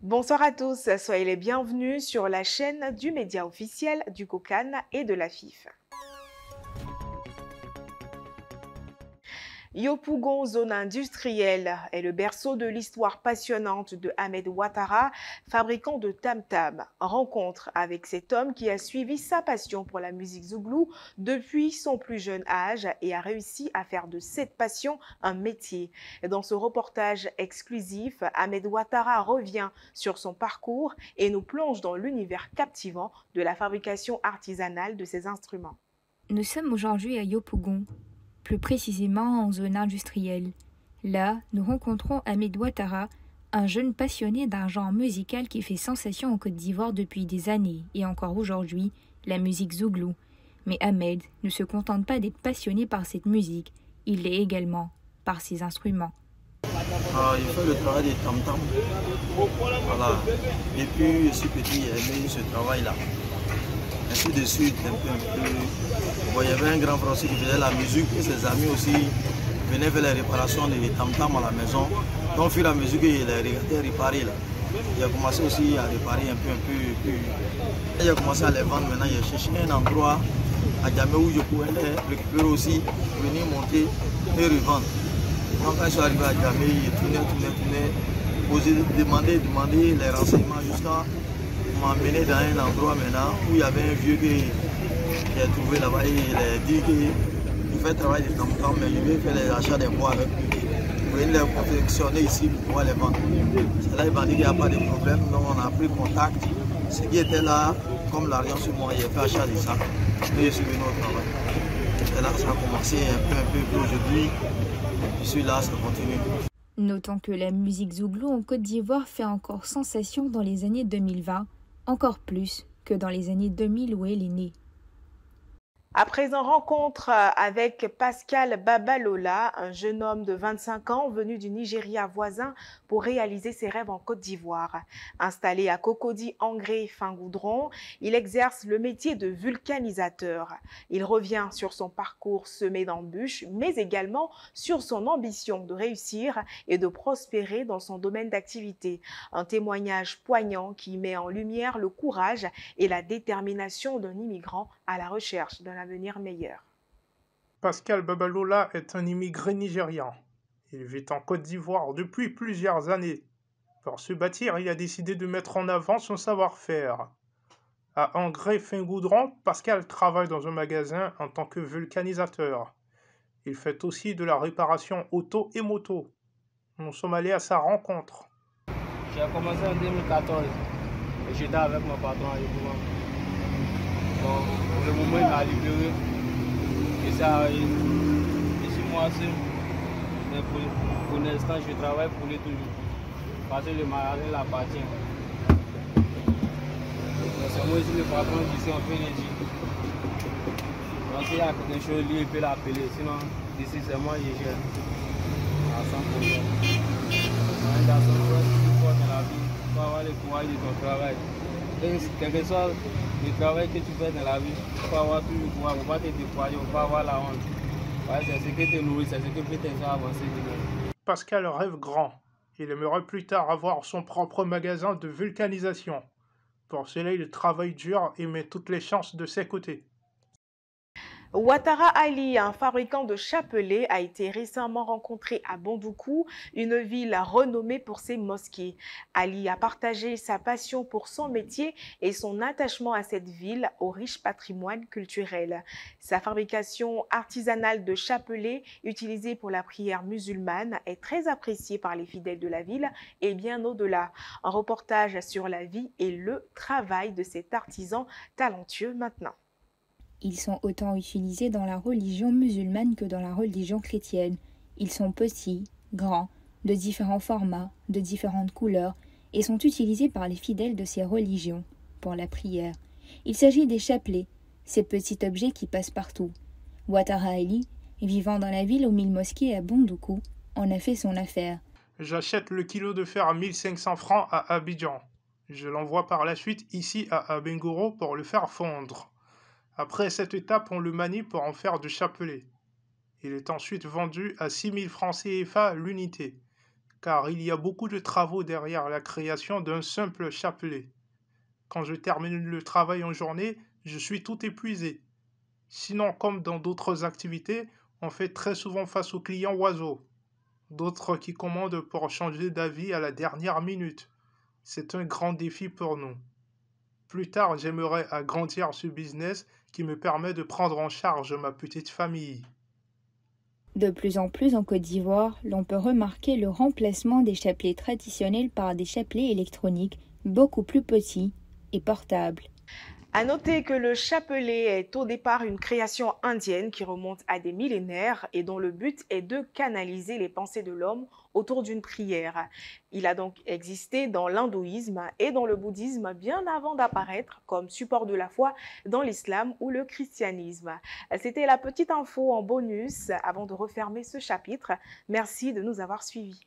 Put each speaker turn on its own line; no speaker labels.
Bonsoir à tous, soyez les bienvenus sur la chaîne du média officiel du COCAN et de la FIF. Yopougon, zone industrielle, est le berceau de l'histoire passionnante de Ahmed Ouattara, fabricant de tam-tam. Rencontre avec cet homme qui a suivi sa passion pour la musique zouglou depuis son plus jeune âge et a réussi à faire de cette passion un métier. Dans ce reportage exclusif, Ahmed Ouattara revient sur son parcours et nous plonge dans l'univers captivant de la fabrication artisanale de ces instruments.
Nous sommes aujourd'hui à Yopougon, plus précisément en zone industrielle. Là, nous rencontrons Ahmed Ouattara, un jeune passionné d'un genre musical qui fait sensation en Côte d'Ivoire depuis des années et encore aujourd'hui, la musique zouglou. Mais Ahmed ne se contente pas d'être passionné par cette musique, il l'est également par ses instruments.
Il fait le travail des tam-tam. Voilà. Depuis je suis petit, j'ai aimé ce travail-là. Ainsi de suite, un peu. Bon, il y avait un grand frère aussi qui faisait la musique et ses amis aussi venaient faire les réparations des tam-tam à la maison. Donc, au fur et à mesure qu'il les regardait réparer, là, il a commencé aussi à réparer un peu. Il a commencé à les vendre. Maintenant, il a cherché un endroit à Djamé où je pouvais les récupérer aussi, venir monter et revendre. Donc, quand je suis arrivé à Djamé, il tournait, poser, demander les renseignements jusqu'à m'emmener dans un endroit maintenant où il y avait un vieux qui a trouvé là-bas et il a dit qu'il fait travailler des tam-tam, mais je vais faire les achats des bois avec lui. Vous voulez les confectionner ici pour pouvoir les vendre. C'est là qu'il m'a dit qu'il n'y a pas de problème, donc on a pris contact. Ce qui était là, comme l'argent sur moi, il a fait achat de ça. Et je suis venu au travail. Et là, ça a commencé un peu, aujourd'hui, je suis là, ça continue.
Notons que la musique zouglou en Côte d'Ivoire fait encore sensation dans les années 2020, encore plus que dans les années 2000 où elle est née.
À présent, rencontre avec Pascal Babalola, un jeune homme de 25 ans venu du Nigeria voisin pour réaliser ses rêves en Côte d'Ivoire. Installé à Cocody, Angré, Fingoudron, il exerce le métier de vulcanisateur. Il revient sur son parcours semé d'embûches, mais également sur son ambition de réussir et de prospérer dans son domaine d'activité. Un témoignage poignant qui met en lumière le courage et la détermination d'un immigrant à la recherche d'un avenir meilleur.
Pascal Babalola est un immigré nigérian. Il vit en Côte d'Ivoire depuis plusieurs années. Pour se bâtir, il a décidé de mettre en avant son savoir-faire. À Angré-Fingoudron, Pascal travaille dans un magasin en tant que vulcanisateur. Il fait aussi de la réparation auto et moto. Nous sommes allés à sa rencontre.
J'ai commencé en 2014 et j'étais avec mon patron à Yopougon. Bon, pour le moment, il m'a libéré. Et ça, je suis moi seul. Mais pour l'instant, je travaille pour lui toujours. Parce que le magasin l'appartient. C'est moi aussi le patron d'ici, on fait les dits. Donc s'il y a quelque chose, lui, il peut l'appeler. Sinon, d'ici, c'est moi qui gère. À 100%. Un garçon, tu fort dans la vie, il faut avoir le courage de ton travail. Et quel que soit le travail que tu fais dans la vie, il faut avoir tout le courage, il ne faut pas te décourager, il ne faut pas avoir la honte. Ouais, c'est ce qui te nourrit, c'est ce qui peut t'aider à avancer demain.
Pascal rêve grand. Il aimerait plus tard avoir son propre magasin de vulcanisation. Pour cela, il travaille dur et met toutes les chances de ses côtés.
Ouattara Ali, un fabricant de chapelets, a été récemment rencontré à Bondoukou, une ville renommée pour ses mosquées. Ali a partagé sa passion pour son métier et son attachement à cette ville au riche patrimoine culturel. Sa fabrication artisanale de chapelets, utilisée pour la prière musulmane, est très appréciée par les fidèles de la ville et bien au-delà. Un reportage sur la vie et le travail de cet artisan talentueux maintenant.
Ils sont autant utilisés dans la religion musulmane que dans la religion chrétienne. Ils sont petits, grands, de différents formats, de différentes couleurs, et sont utilisés par les fidèles de ces religions, pour la prière. Il s'agit des chapelets, ces petits objets qui passent partout. Ouattara Ali, vivant dans la ville aux 1000 mosquées à Bondoukou, en a fait son affaire.
J'achète le kilo de fer à 1500 francs à Abidjan. Je l'envoie par la suite ici à Abengouro pour le faire fondre. Après cette étape, on le manie pour en faire du chapelet. Il est ensuite vendu à 6000 francs CFA l'unité. car il y a beaucoup de travaux derrière la création d'un simple chapelet. Quand je termine le travail en journée, je suis tout épuisé. Sinon, comme dans d'autres activités, on fait très souvent face aux clients oiseaux, d'autres qui commandent pour changer d'avis à la dernière minute. C'est un grand défi pour nous. Plus tard, j'aimerais agrandir ce business qui me permet de prendre en charge ma petite famille.
De plus en plus en Côte d'Ivoire, l'on peut remarquer le remplacement des chapelets traditionnels par des chapelets électroniques beaucoup plus petits et portables.
À noter que le chapelet est au départ une création indienne qui remonte à des millénaires et dont le but est de canaliser les pensées de l'homme autour d'une prière. Il a donc existé dans l'hindouisme et dans le bouddhisme bien avant d'apparaître comme support de la foi dans l'islam ou le christianisme. C'était la petite info en bonus avant de refermer ce chapitre. Merci de nous avoir suivis.